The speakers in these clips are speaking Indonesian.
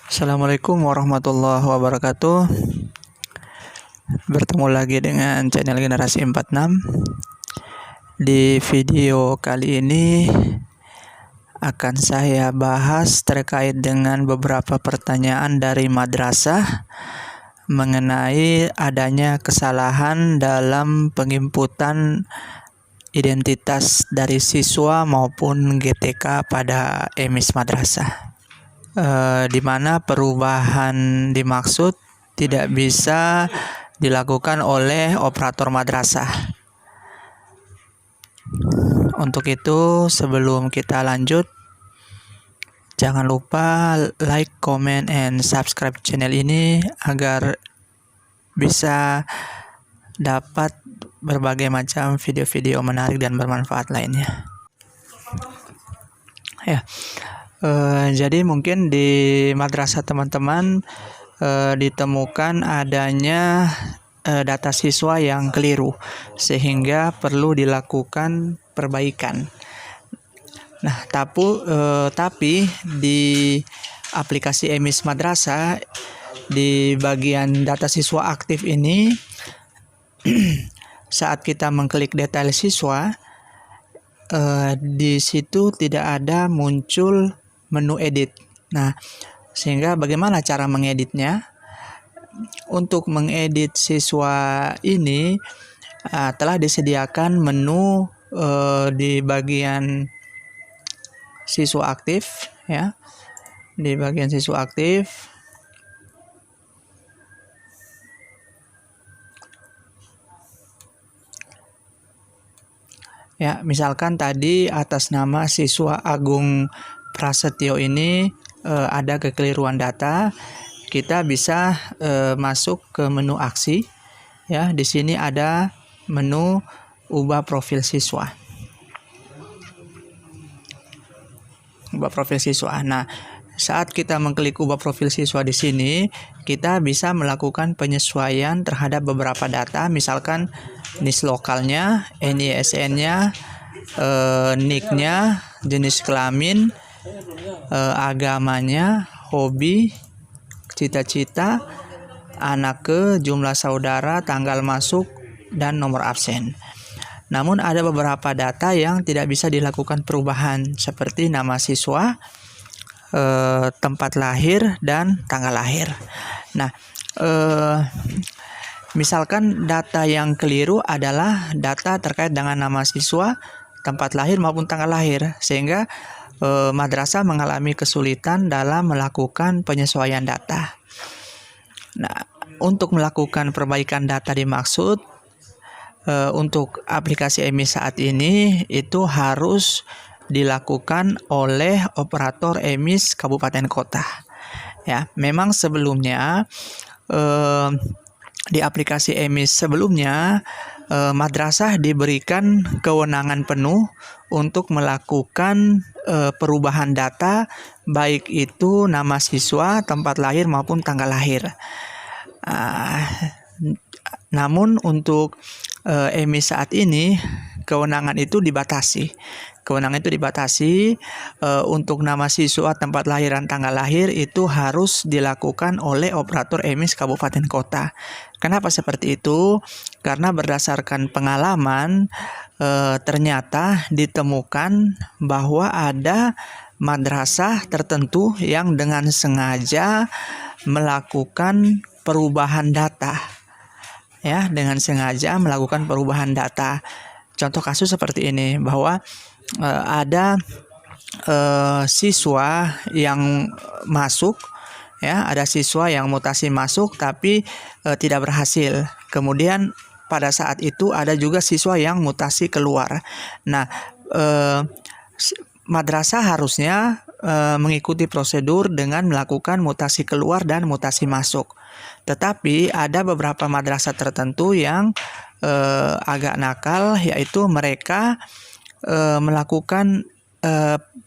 Assalamualaikum warahmatullahi wabarakatuh. Bertemu lagi dengan channel Generasi 46. Di video kali ini akan saya bahas terkait dengan beberapa pertanyaan dari madrasah mengenai adanya kesalahan dalam penginputan identitas dari siswa maupun GTK pada emis madrasah. Di mana perubahan dimaksud tidak bisa dilakukan oleh operator madrasah. Untuk itu, sebelum kita lanjut, jangan lupa like, comment, and subscribe channel ini agar bisa dapat berbagai macam video-video menarik dan bermanfaat lainnya. Jadi mungkin di madrasah teman-teman ditemukan adanya data siswa yang keliru sehingga perlu dilakukan perbaikan. Nah, tapi di aplikasi emis madrasah di bagian data siswa aktif ini saat kita mengklik detail siswa di situ tidak ada muncul menu edit. Nah, sehingga bagaimana cara mengeditnya? Untuk mengedit siswa ini telah disediakan menu di bagian siswa aktif, ya. Di bagian siswa aktif. Ya, misalkan tadi atas nama siswa Agung Prasetyo ini ada kekeliruan data, kita bisa masuk ke menu aksi. Ya, di sini ada menu ubah profil siswa. Ubah profil siswa. Nah, saat kita mengklik ubah profil siswa di sini, kita bisa melakukan penyesuaian terhadap beberapa data, misalkan NIS lokalnya, NISN-nya, NIK-nya, jenis kelamin, agamanya, hobi, cita-cita, anak ke, jumlah saudara, tanggal masuk, dan nomor absen. Namun ada beberapa data yang tidak bisa dilakukan perubahan seperti nama siswa, tempat lahir, dan tanggal lahir. Nah, misalkan data yang keliru adalah data terkait dengan nama siswa, tempat lahir maupun tanggal lahir, sehingga madrasah mengalami kesulitan dalam melakukan penyesuaian data. Nah, untuk melakukan perbaikan data dimaksud untuk aplikasi emis saat ini itu harus dilakukan oleh operator emis kabupaten kota. Ya, memang sebelumnya di aplikasi emis sebelumnya madrasah diberikan kewenangan penuh untuk melakukan perubahan data baik itu nama siswa, tempat lahir maupun tanggal lahir. Namun untuk emis saat ini kewenangan itu dibatasi. Untuk nama siswa, tempat lahir, dan tanggal lahir itu harus dilakukan oleh operator emis kabupaten kota. Kenapa seperti itu? Karena berdasarkan pengalaman ternyata ditemukan bahwa ada madrasah tertentu yang dengan sengaja melakukan perubahan data. Ya, dengan sengaja melakukan perubahan data. Contoh kasus seperti ini, bahwa ada siswa yang masuk, ya, ada siswa yang mutasi masuk tapi tidak berhasil. Kemudian pada saat itu ada juga siswa yang mutasi keluar. Nah, madrasah harusnya mengikuti prosedur dengan melakukan mutasi keluar dan mutasi masuk. Tetapi ada beberapa madrasah tertentu yang agak nakal, yaitu mereka melakukan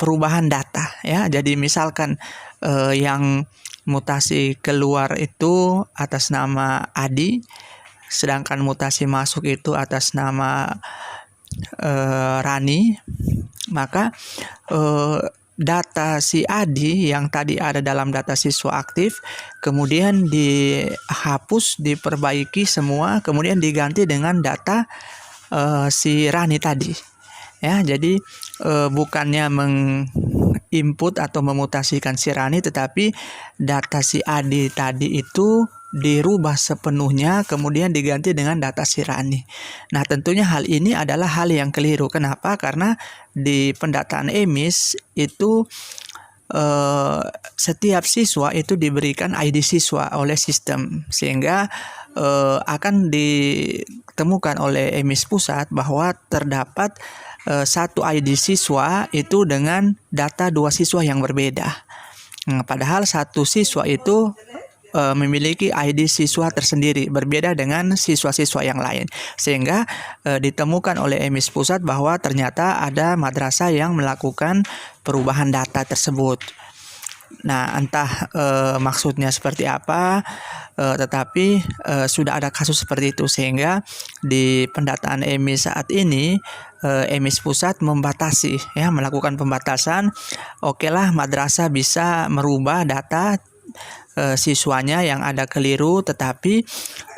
perubahan data, ya. Jadi misalkan yang mutasi keluar itu atas nama Adi, sedangkan mutasi masuk itu atas nama Rani, maka data si Adi yang tadi ada dalam data siswa aktif, kemudian dihapus, diperbaiki semua, kemudian diganti dengan data si Rani tadi. Ya, jadi bukannya menginput atau memutasikan si Rani, tetapi data si Adi tadi itu dirubah sepenuhnya kemudian diganti dengan data si Rani. Nah, tentunya hal ini adalah hal yang keliru. Kenapa? Karena di pendataan EMIS itu setiap siswa itu diberikan ID siswa oleh sistem, sehingga akan ditemukan oleh EMIS pusat bahwa terdapat satu ID siswa itu dengan data dua siswa yang berbeda. Padahal satu siswa itu memiliki ID siswa tersendiri, berbeda dengan siswa-siswa yang lain, sehingga ditemukan oleh EMIS pusat bahwa ternyata ada madrasah yang melakukan perubahan data tersebut. Nah, entah maksudnya seperti apa, tetapi sudah ada kasus seperti itu, sehingga di pendataan EMIS saat ini EMIS pusat membatasi, ya, melakukan pembatasan. Oke lah, madrasah bisa merubah data siswanya yang ada keliru, tetapi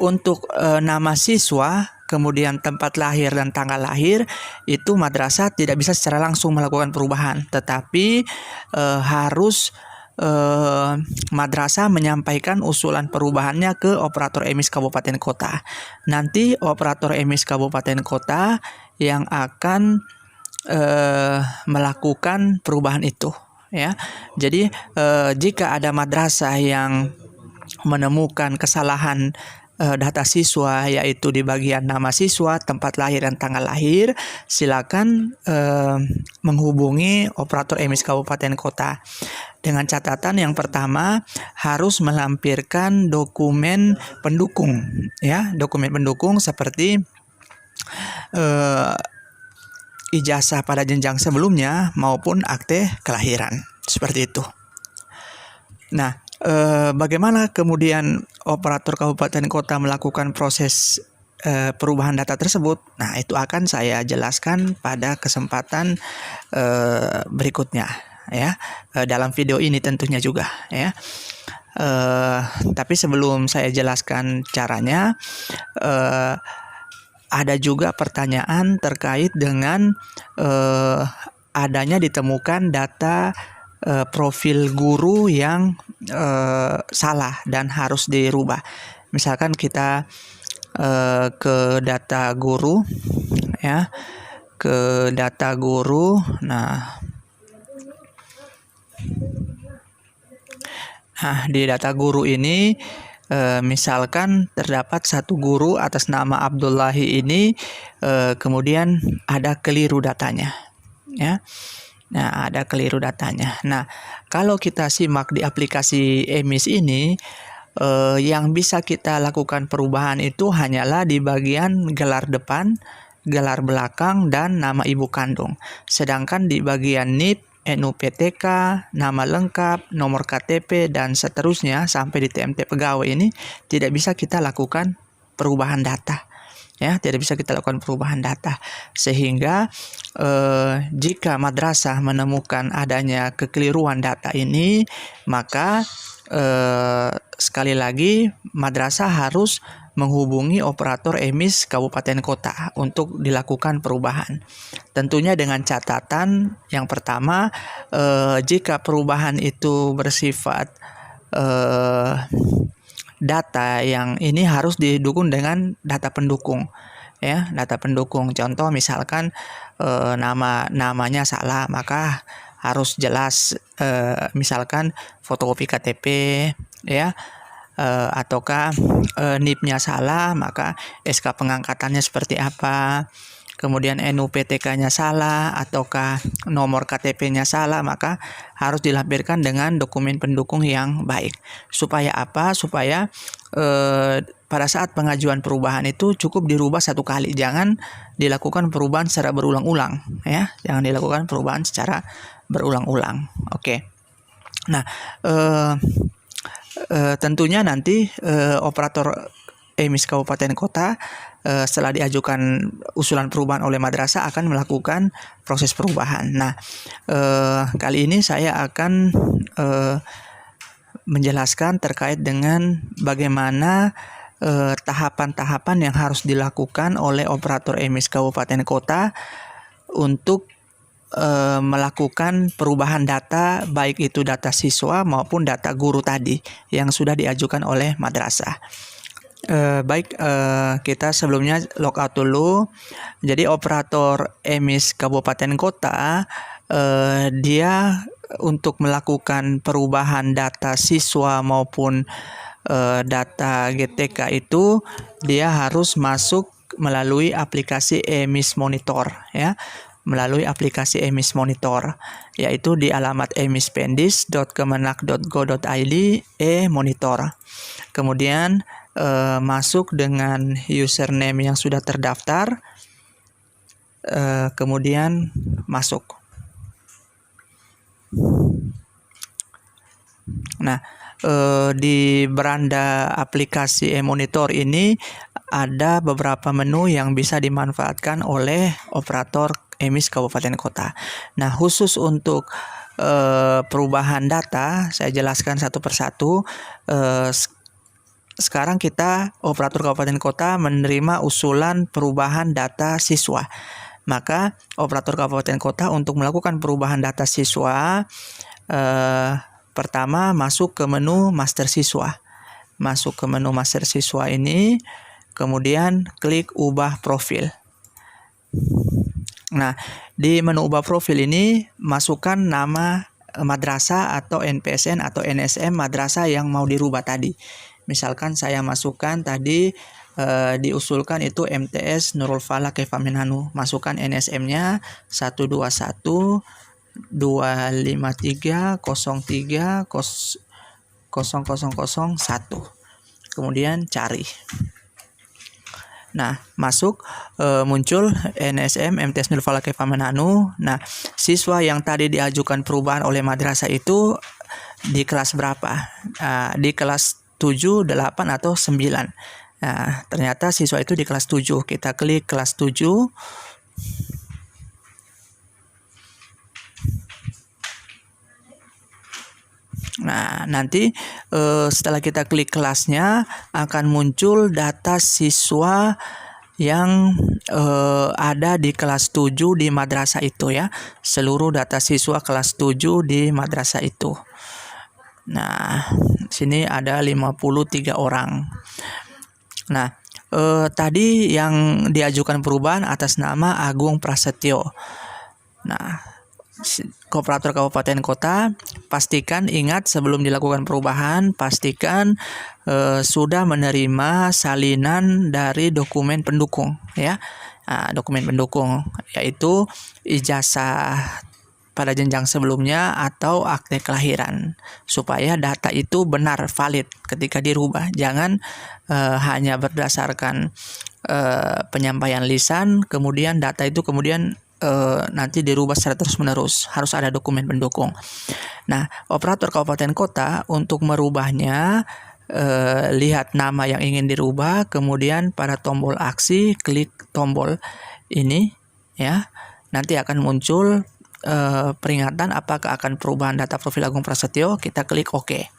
untuk nama siswa, kemudian tempat lahir dan tanggal lahir, itu madrasah tidak bisa secara langsung melakukan perubahan, tetapi harus madrasah menyampaikan usulan perubahannya ke operator EMIS kabupaten kota. Nanti operator EMIS kabupaten kota yang akan melakukan perubahan itu, ya. Jadi jika ada madrasah yang menemukan kesalahan data siswa, yaitu di bagian nama siswa, tempat lahir dan tanggal lahir, silakan menghubungi operator EMIS kabupaten kota. Dengan catatan yang pertama, harus melampirkan dokumen pendukung, ya, dokumen pendukung seperti ijazah pada jenjang sebelumnya maupun akte kelahiran, seperti itu. Nah, bagaimana kemudian operator kabupaten kota melakukan proses perubahan data tersebut? Nah, itu akan saya jelaskan pada kesempatan berikutnya, ya, dalam video ini tentunya juga, ya. Tapi sebelum saya jelaskan caranya, ada juga pertanyaan terkait dengan adanya ditemukan data profil guru yang salah dan harus dirubah. Misalkan kita ke data guru, ya, ke data guru. Nah, di data guru ini misalkan terdapat satu guru atas nama Abdullahi ini, kemudian ada keliru datanya, ya. Nah, ada keliru datanya. Nah, kalau kita simak di aplikasi EMIS ini, yang bisa kita lakukan perubahan itu hanyalah di bagian gelar depan, gelar belakang, dan nama ibu kandung. Sedangkan di bagian NIP, NUPTK, nama lengkap, nomor KTP, dan seterusnya sampai di TMT pegawai ini tidak bisa kita lakukan perubahan data. Ya, tidak bisa kita lakukan perubahan data, sehingga jika madrasah menemukan adanya kekeliruan data ini, maka sekali lagi madrasah harus menghubungi operator EMIS kabupaten kota untuk dilakukan perubahan. Tentunya dengan catatan yang pertama, jika perubahan itu bersifat data yang ini harus didukung dengan data pendukung, ya, data pendukung. Contoh misalkan namanya salah, maka harus jelas misalkan fotokopi KTP, ya, ataukah NIP-nya salah, maka SK pengangkatannya seperti apa. Kemudian NUPTK-nya salah ataukah nomor KTP-nya salah, maka harus dilampirkan dengan dokumen pendukung yang baik. Supaya apa? Supaya pada saat pengajuan perubahan itu cukup dirubah satu kali, jangan dilakukan perubahan secara berulang-ulang, ya, jangan dilakukan perubahan secara berulang-ulang. Oke. Nah, tentunya nanti operator EMIS kabupaten kota setelah diajukan usulan perubahan oleh madrasah akan melakukan proses perubahan. Nah, kali ini saya akan menjelaskan terkait dengan bagaimana tahapan-tahapan yang harus dilakukan oleh operator emis kabupaten kota untuk melakukan perubahan data, baik itu data siswa maupun data guru tadi yang sudah diajukan oleh madrasah. Kita sebelumnya logout dulu. Jadi operator emis kabupaten kota dia untuk melakukan perubahan data siswa maupun data GTK itu dia harus masuk melalui aplikasi emis monitor, ya, melalui aplikasi emis monitor, yaitu di alamat emispendis.kemenak.go.id e-monitor. Kemudian masuk dengan username yang sudah terdaftar, kemudian masuk. Nah, di beranda aplikasi e-monitor ini ada beberapa menu yang bisa dimanfaatkan oleh operator emis kabupaten kota. Nah, khusus untuk perubahan data, saya jelaskan satu persatu. Sekarang kita operator kabupaten kota menerima usulan perubahan data siswa. Maka operator kabupaten kota untuk melakukan perubahan data siswa, pertama masuk ke menu master siswa. Masuk ke menu master siswa ini, kemudian klik ubah profil. Nah, di menu ubah profil ini masukkan nama madrasah atau NPSN atau NSM madrasah yang mau dirubah tadi. Misalkan saya masukkan tadi diusulkan itu MTS Nurul Falah Kefah Minhanu. Masukkan NSM-nya 121 253 03 0001. Kemudian cari. Nah, masuk muncul NSM MTS Nurul Falah Kefah Minhanu. Nah, siswa yang tadi diajukan perubahan oleh madrasah itu di kelas berapa? Di kelas 7, 8 atau 9. Nah, ternyata siswa itu di kelas 7. Kita klik kelas 7. Nah, nanti setelah kita klik kelasnya akan muncul data siswa yang ada di kelas 7 di madrasah itu, ya. Seluruh data siswa kelas 7 di madrasah itu. Nah, sini ada 53 orang. Nah, tadi yang diajukan perubahan atas nama Agung Prasetyo. Nah, operator kabupaten kota pastikan, ingat sebelum dilakukan perubahan, pastikan sudah menerima salinan dari dokumen pendukung, ya. Nah, dokumen pendukung yaitu ijazah pada jenjang sebelumnya atau akte kelahiran, supaya data itu benar valid ketika dirubah. Jangan hanya berdasarkan penyampaian lisan, kemudian data itu kemudian nanti dirubah secara terus-menerus. Harus ada dokumen pendukung. Nah, operator kabupaten kota untuk merubahnya, lihat nama yang ingin dirubah, kemudian pada tombol aksi klik tombol ini, ya. Nanti akan muncul peringatan apakah akan perubahan data profil Agung Prasetyo. Kita klik OK.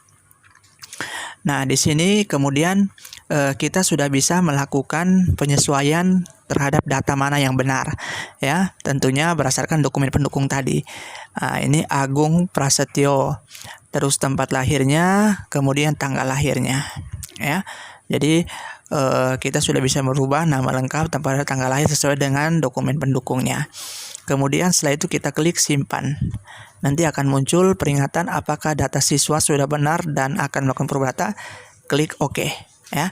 Nah, di sini kemudian kita sudah bisa melakukan penyesuaian terhadap data mana yang benar, ya. Tentunya berdasarkan dokumen pendukung tadi. Nah, ini Agung Prasetyo, terus tempat lahirnya, kemudian tanggal lahirnya, ya. Jadi kita sudah bisa merubah nama lengkap, tempat tanggal lahir sesuai dengan dokumen pendukungnya. Kemudian setelah itu kita klik simpan. Nanti akan muncul peringatan apakah data siswa sudah benar dan akan melakukan perubahan data. Klik OK, ya.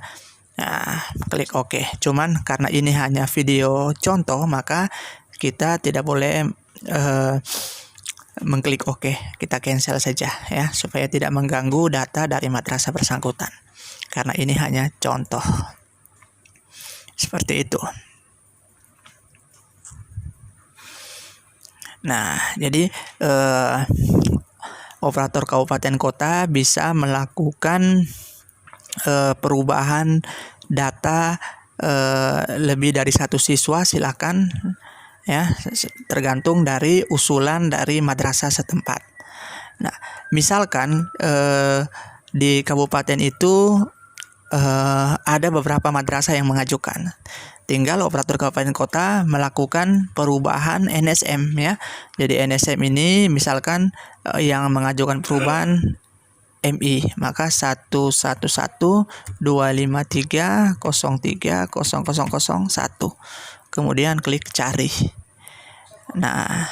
Nah, klik OK. Cuman karena ini hanya video contoh, maka kita tidak boleh mengklik OK. Kita cancel saja, ya, supaya tidak mengganggu data dari madrasah bersangkutan. Karena ini hanya contoh. Seperti itu. Nah, jadi operator kabupaten kota bisa melakukan perubahan data lebih dari satu siswa silakan, ya, tergantung dari usulan dari madrasah setempat. Nah, misalkan di kabupaten itu ada beberapa madrasah yang mengajukan. Tinggal operator kabupaten kota melakukan perubahan NSM, ya. Jadi NSM ini misalkan yang mengajukan perubahan MI, maka 1112530300001. Kemudian klik cari. Nah,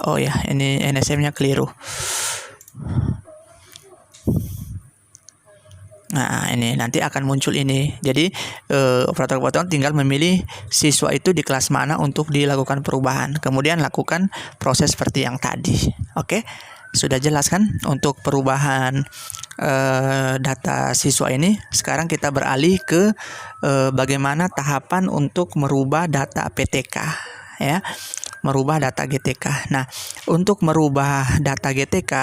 oh ya, ini NSM-nya keliru. Nah, ini nanti akan muncul ini. Jadi operator kabupaten tinggal memilih siswa itu di kelas mana untuk dilakukan perubahan. Kemudian lakukan proses seperti yang tadi. Oke, sudah jelas kan untuk perubahan data siswa ini. Sekarang kita beralih ke bagaimana tahapan untuk merubah data PTK, ya. Merubah data GTK. Nah, untuk merubah data GTK,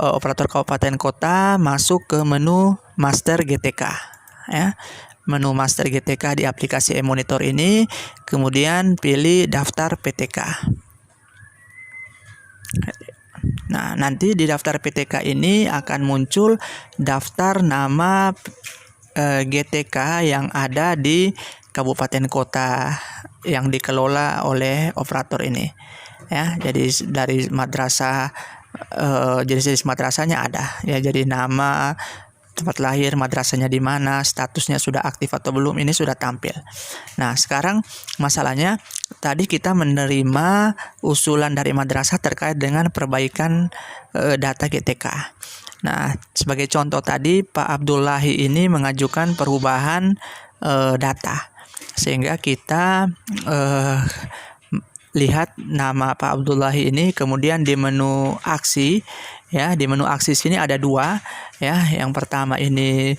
operator kabupaten kota masuk ke menu Master GTK, ya. Menu Master GTK di aplikasi e-monitor ini, kemudian pilih daftar PTK. Nah, nanti di daftar PTK ini akan muncul daftar nama GTK yang ada di kabupaten kota yang dikelola oleh operator ini, ya. Jadi dari madrasah, jenis-jenis madrasahnya ada, ya. Jadi nama, tempat lahir, madrasahnya di mana, statusnya sudah aktif atau belum, ini sudah tampil. Nah, sekarang masalahnya tadi kita menerima usulan dari madrasah terkait dengan perbaikan data GTK. Nah, sebagai contoh tadi Pak Abdullahi ini mengajukan perubahan data, sehingga kita lihat nama Pak Abdullahi ini, kemudian di menu aksi, ya, di menu aksi sini ada dua, ya. Yang pertama ini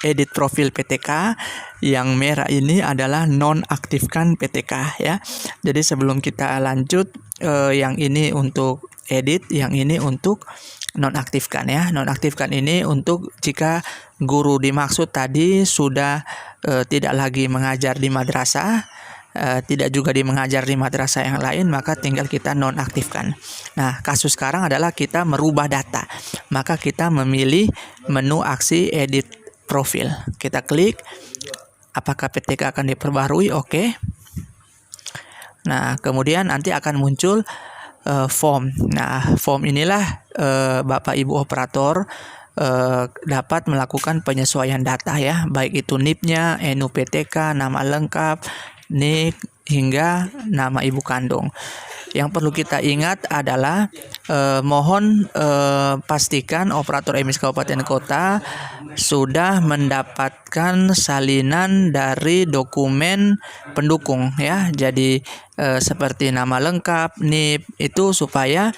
edit profil PTK, yang merah ini adalah nonaktifkan PTK, ya. Jadi sebelum kita lanjut, yang ini untuk edit, yang ini untuk nonaktifkan, ya. Nonaktifkan ini untuk jika guru dimaksud tadi sudah tidak lagi mengajar di madrasah, tidak juga mengajar di madrasah yang lain, maka tinggal kita nonaktifkan. Nah, kasus sekarang adalah kita merubah data, maka kita memilih menu aksi edit profil. Kita klik apakah PTK akan diperbarui, oke. Nah, kemudian nanti akan muncul form. Nah, form inilah Bapak Ibu operator dapat melakukan penyesuaian data, ya, baik itu NIP-nya, NU PTK, nama lengkap, NIK, hingga nama ibu kandung. Yang perlu kita ingat adalah mohon pastikan operator emis kabupaten kota sudah mendapatkan salinan dari dokumen pendukung, ya. Jadi seperti nama lengkap, NIP, itu supaya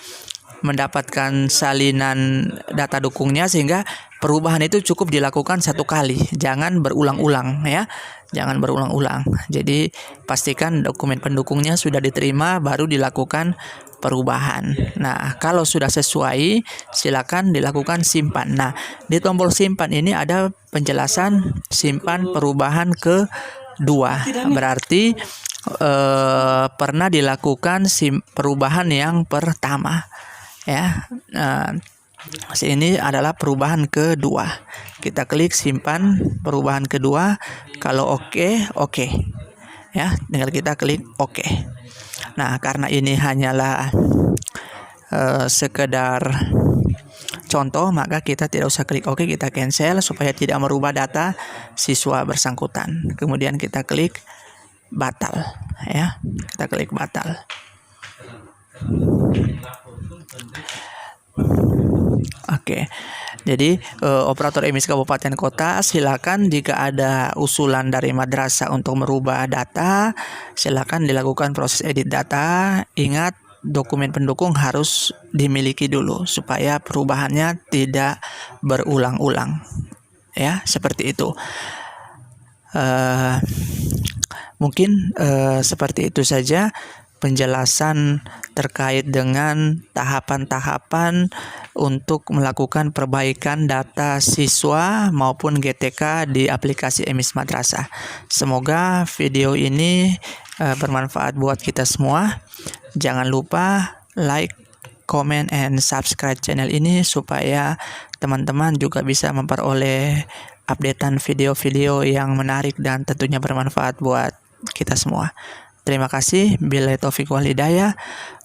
mendapatkan salinan data dukungnya, sehingga perubahan itu cukup dilakukan satu kali, jangan berulang-ulang, ya. Jangan berulang-ulang. Jadi pastikan dokumen pendukungnya sudah diterima baru dilakukan perubahan. Nah, kalau sudah sesuai, silakan dilakukan simpan. Nah, di tombol simpan ini ada penjelasan simpan perubahan kedua. Berarti pernah dilakukan perubahan yang pertama, ya. Ini adalah perubahan kedua. Kita klik simpan perubahan kedua. Kalau oke, ya, tinggal kita klik oke. Nah, karena ini hanyalah sekedar contoh, maka kita tidak usah klik oke, kita cancel supaya tidak merubah data siswa bersangkutan. Kemudian kita klik batal, ya. Kita klik batal. Oke, jadi operator emis kabupaten kota silakan jika ada usulan dari madrasah untuk merubah data, silakan dilakukan proses edit data. Ingat, dokumen pendukung harus dimiliki dulu supaya perubahannya tidak berulang-ulang, ya, seperti itu. Mungkin seperti itu saja penjelasan terkait dengan tahapan-tahapan untuk melakukan perbaikan data siswa maupun GTK di aplikasi EMIS Madrasah. Semoga video ini bermanfaat buat kita semua. Jangan lupa like, comment, and subscribe channel ini supaya teman-teman juga bisa memperoleh updatean video-video yang menarik dan tentunya bermanfaat buat kita semua. Terima kasih. Billahi taufiq wal hidayah.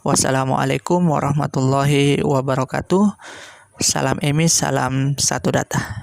Wassalamualaikum warahmatullahi wabarakatuh. Salam EMIS, salam satu data.